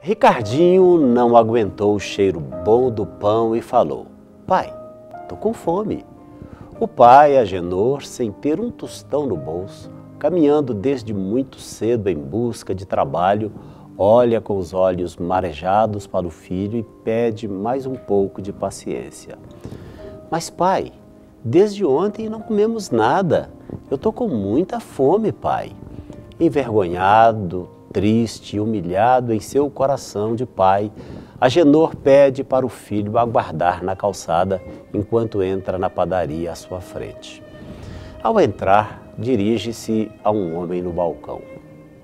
Ricardinho não aguentou o cheiro bom do pão e falou: "Pai, tô com fome." O pai, Agenor, sem ter um tostão no bolso, caminhando desde muito cedo em busca de trabalho, olha com os olhos marejados para o filho e pede mais um pouco de paciência. "Mas pai, desde ontem não comemos nada. Eu tô com muita fome, pai." Envergonhado, triste e humilhado em seu coração de pai, Agenor pede para o filho aguardar na calçada enquanto entra na padaria à sua frente. Ao entrar, dirige-se a um homem no balcão.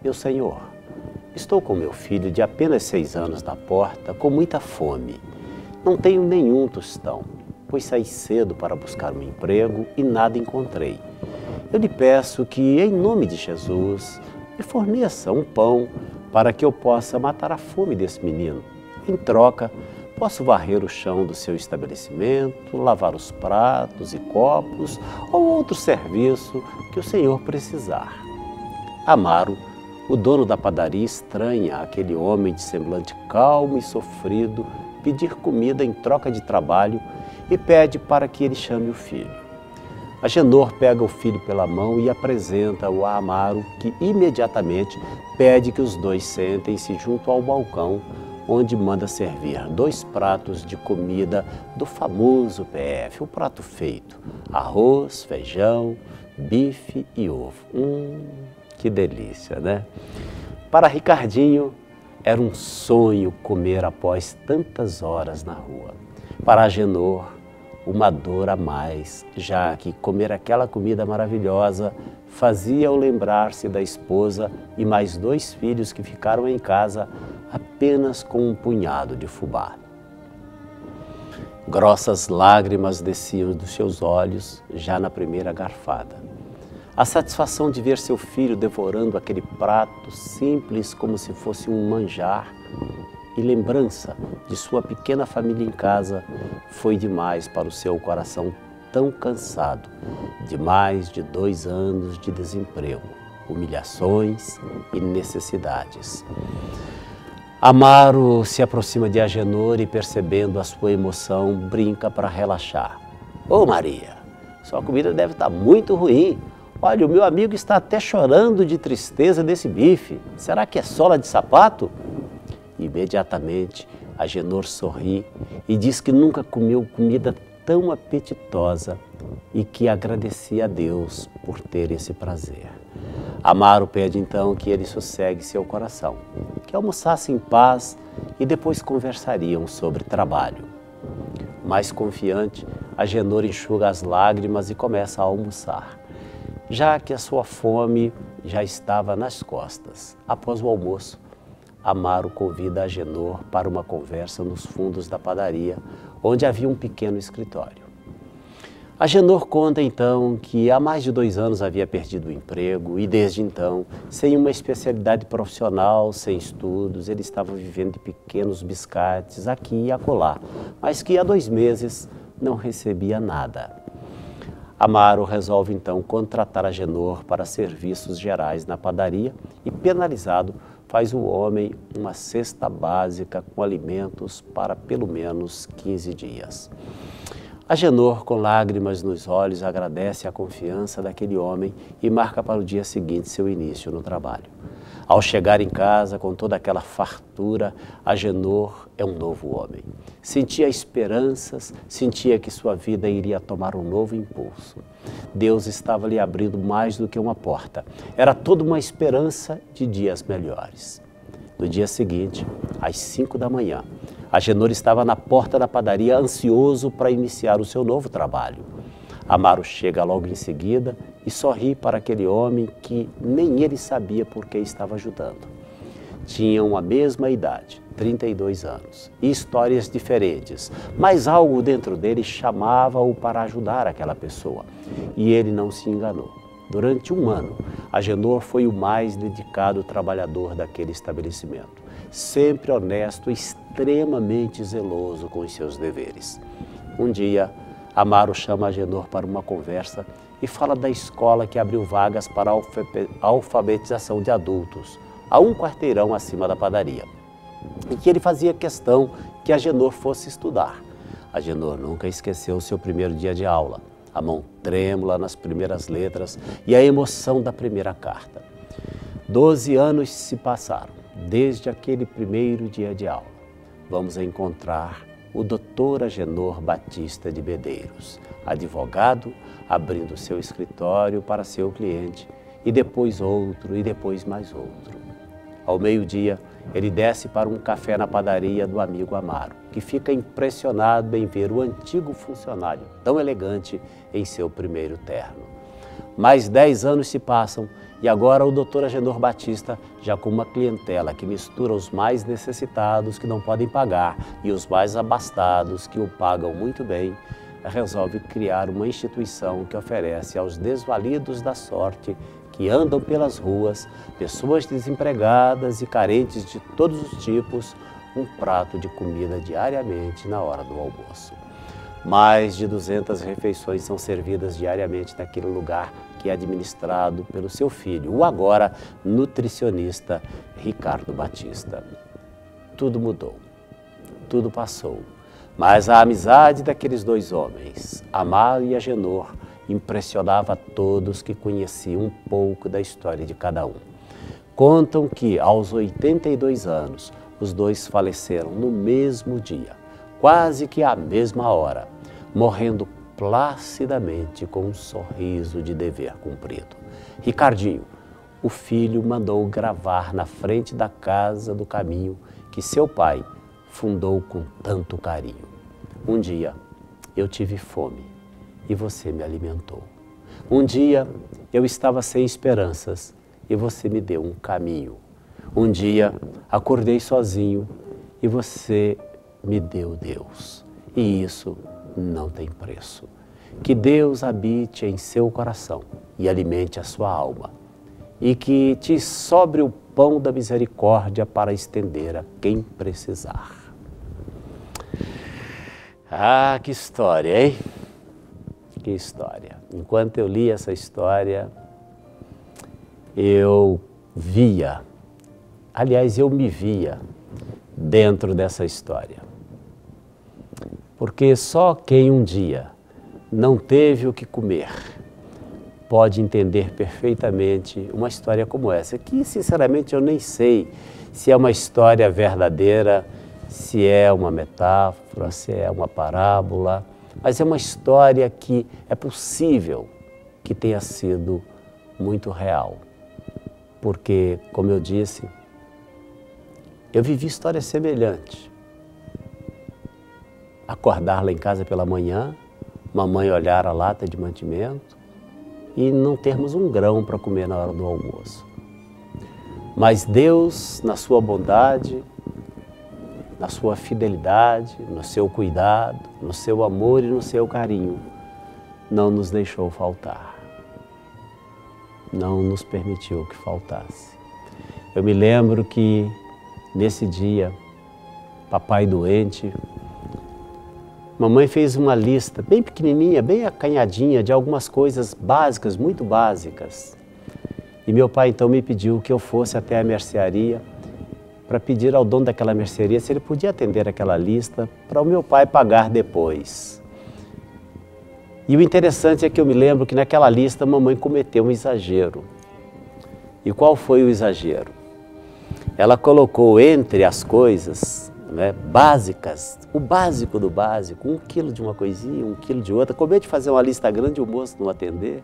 "Meu senhor, estou com meu filho de apenas 6 anos na porta, com muita fome. Não tenho nenhum tostão, pois saí cedo para buscar um emprego e nada encontrei. Eu lhe peço que, em nome de Jesus, me forneça um pão para que eu possa matar a fome desse menino. Em troca, posso varrer o chão do seu estabelecimento, lavar os pratos e copos ou outro serviço que o senhor precisar." Amaro, o dono da padaria, estranha aquele homem de semblante calmo e sofrido pedir comida em troca de trabalho e pede para que ele chame o filho. Agenor pega o filho pela mão e apresenta-o a Amaro, que imediatamente pede que os dois sentem-se junto ao balcão, onde manda servir 2 pratos de comida do famoso PF, o prato feito: arroz, feijão, bife e ovo. Que delícia, né? Para Ricardinho, era um sonho comer após tantas horas na rua. Para Agenor, uma dor a mais, já que comer aquela comida maravilhosa fazia-o lembrar-se da esposa e mais 2 filhos que ficaram em casa apenas com um punhado de fubá. Grossas lágrimas desciam dos seus olhos já na primeira garfada. A satisfação de ver seu filho devorando aquele prato simples como se fosse um manjar e lembrança de sua pequena família em casa foi demais para o seu coração tão cansado de mais de 2 anos de desemprego, humilhações e necessidades. Amaro se aproxima de Agenor e, percebendo a sua emoção, brinca para relaxar. "Ô Maria, sua comida deve estar muito ruim. Olha, o meu amigo está até chorando de tristeza desse bife. Será que é sola de sapato?" Imediatamente, Agenor sorri e diz que nunca comeu comida tão apetitosa e que agradecia a Deus por ter esse prazer. Amaro pede então que ele sossegue seu coração, que almoçasse em paz e depois conversariam sobre trabalho. Mais confiante, Agenor enxuga as lágrimas e começa a almoçar, já que a sua fome já estava nas costas. Após o almoço, Amaro convida Agenor para uma conversa nos fundos da padaria, onde havia um pequeno escritório. Agenor conta então que há mais de 2 anos havia perdido o emprego e desde então, sem uma especialidade profissional, sem estudos, ele estava vivendo de pequenos biscates aqui e acolá, mas que há 2 meses não recebia nada. Amaro resolve então contratar Agenor para serviços gerais na padaria e, penalizado, faz o homem uma cesta básica com alimentos para pelo menos 15 dias. Agenor, com lágrimas nos olhos, agradece a confiança daquele homem e marca para o dia seguinte seu início no trabalho. Ao chegar em casa com toda aquela fartura, Agenor é um novo homem. Sentia esperanças, sentia que sua vida iria tomar um novo impulso. Deus estava lhe abrindo mais do que uma porta. Era toda uma esperança de dias melhores. No dia seguinte, às 5 da manhã, Agenor estava na porta da padaria ansioso para iniciar o seu novo trabalho. Amaro chega logo em seguida e sorri para aquele homem que nem ele sabia por que estava ajudando. Tinham a mesma idade, 32 anos, e histórias diferentes, mas algo dentro dele chamava-o para ajudar aquela pessoa. E ele não se enganou. Durante 1 ano, Agenor foi o mais dedicado trabalhador daquele estabelecimento, sempre honesto e extremamente zeloso com os seus deveres. Um dia, Amaro chama Agenor para uma conversa e fala da escola que abriu vagas para a alfabetização de adultos, a um quarteirão acima da padaria. e que ele fazia questão que a Agenor fosse estudar. A Agenor nunca esqueceu o seu primeiro dia de aula, a mão trêmula nas primeiras letras e a emoção da primeira carta. 12 anos se passaram desde aquele primeiro dia de aula. Vamos encontrar o Dr. Agenor Batista de Medeiros, advogado, abrindo seu escritório para seu cliente, e depois outro, e depois mais outro. Ao meio-dia, ele desce para um café na padaria do amigo Amaro, que fica impressionado em ver o antigo funcionário tão elegante em seu primeiro terno. Mais 10 anos se passam e agora o Dr. Agenor Batista, já com uma clientela que mistura os mais necessitados que não podem pagar e os mais abastados que o pagam muito bem, resolve criar uma instituição que oferece aos desvalidos da sorte que andam pelas ruas, pessoas desempregadas e carentes de todos os tipos, um prato de comida diariamente na hora do almoço. Mais de 200 refeições são servidas diariamente naquele lugar que é administrado pelo seu filho, o agora nutricionista Ricardo Batista. Tudo mudou, tudo passou, mas a amizade daqueles dois homens, Amaro e Agenor, impressionava a todos que conheciam um pouco da história de cada um. Contam que, aos 82 anos, os dois faleceram no mesmo dia, quase que à mesma hora, morrendo placidamente com um sorriso de dever cumprido. Ricardinho, o filho, mandou gravar na frente da casa do caminho que seu pai fundou com tanto carinho. Um dia eu tive fome e você me alimentou. Um dia eu estava sem esperanças e você me deu um caminho. Um dia acordei sozinho e você me deu Deus. E isso não tem preço. Que Deus habite em seu coração e alimente a sua alma. E que te sobre o pão da misericórdia para estender a quem precisar. Ah, que história, hein? Que história. Enquanto eu li essa história, eu me via dentro dessa história. Porque só quem um dia não teve o que comer pode entender perfeitamente uma história como essa, que sinceramente eu nem sei se é uma história verdadeira, se é uma metáfora, se é uma parábola, mas é uma história que é possível que tenha sido muito real. Porque, como eu disse, eu vivi história semelhante. Acordar lá em casa pela manhã, mamãe olhar a lata de mantimento e não termos um grão para comer na hora do almoço. Mas Deus, na sua bondade, na sua fidelidade, no seu cuidado, no seu amor e no seu carinho, não nos deixou faltar. Não nos permitiu que faltasse. Eu me lembro que nesse dia, papai doente, mamãe fez uma lista bem pequenininha, bem acanhadinha de algumas coisas básicas, muito básicas. E meu pai então me pediu que eu fosse até a mercearia para pedir ao dono daquela mercearia se ele podia atender aquela lista para o meu pai pagar depois. E o interessante é que eu me lembro que naquela lista a mamãe cometeu um exagero. E qual foi o exagero? Ela colocou entre as coisas, né, básicas, o básico do básico, 1 quilo de uma coisinha, 1 quilo de outra. Acabei de fazer uma lista grande e o moço não atender.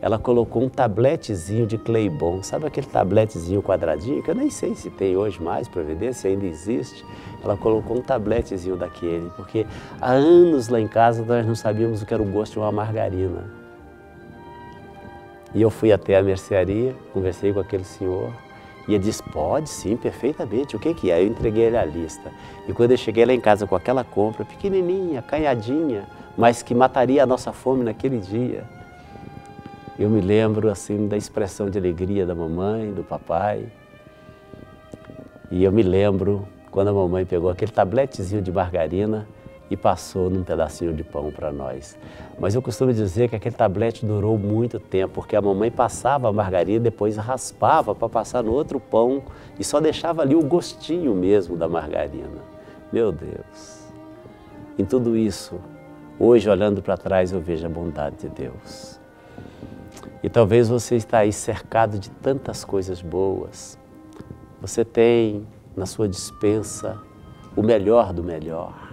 Ela colocou um tabletezinho de Claybon, sabe aquele tabletezinho quadradinho, que eu nem sei se tem hoje mais para vender, se ainda existe. Ela colocou um tabletezinho daquele, porque há anos lá em casa nós não sabíamos o que era o gosto de uma margarina. E eu fui até a mercearia, conversei com aquele senhor, e ele disse, pode sim, perfeitamente, o que que é? Eu entreguei ele a lista. E quando eu cheguei lá em casa com aquela compra, pequenininha, acanhadinha, mas que mataria a nossa fome naquele dia, eu me lembro assim da expressão de alegria da mamãe, do papai. E eu me lembro quando a mamãe pegou aquele tabletezinho de margarina e passou num pedacinho de pão para nós. Mas eu costumo dizer que aquele tablete durou muito tempo, porque a mamãe passava a margarina, depois raspava para passar no outro pão e só deixava ali o gostinho mesmo da margarina. Meu Deus! Em tudo isso, hoje olhando para trás eu vejo a bondade de Deus. E talvez você está aí cercado de tantas coisas boas. Você tem na sua despensa o melhor do melhor.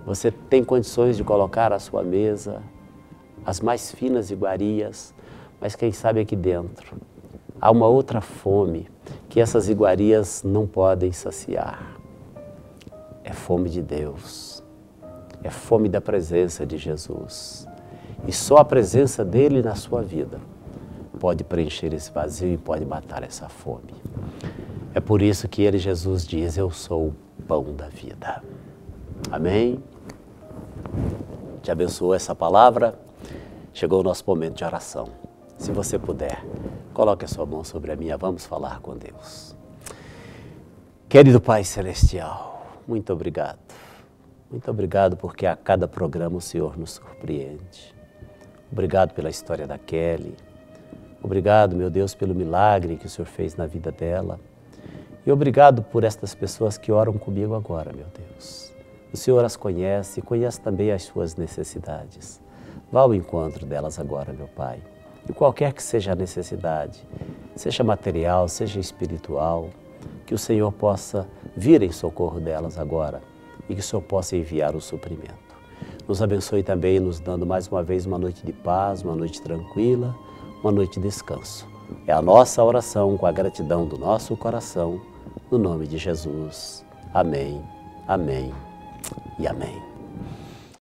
Você tem condições de colocar à sua mesa as mais finas iguarias, mas quem sabe aqui dentro há uma outra fome que essas iguarias não podem saciar. É fome de Deus, é fome da presença de Jesus. E só a presença dele na sua vida pode preencher esse vazio e pode matar essa fome. É por isso que ele, Jesus, diz: eu sou o pão da vida. Amém? Te abençoou essa palavra? Chegou o nosso momento de oração. Se você puder, coloque a sua mão sobre a minha, vamos falar com Deus. Querido Pai Celestial, muito obrigado. Muito obrigado porque a cada programa o Senhor nos surpreende. Obrigado pela história da Kelly. Obrigado, meu Deus, pelo milagre que o Senhor fez na vida dela. E obrigado por estas pessoas que oram comigo agora, meu Deus. O Senhor as conhece e conhece também as suas necessidades. Vá ao encontro delas agora, meu Pai. E qualquer que seja a necessidade, seja material, seja espiritual, que o Senhor possa vir em socorro delas agora e que o Senhor possa enviar o suprimento. Nos abençoe também, nos dando mais uma vez uma noite de paz, uma noite tranquila, uma noite de descanso. É a nossa oração com a gratidão do nosso coração, no nome de Jesus. Amém, amém e amém.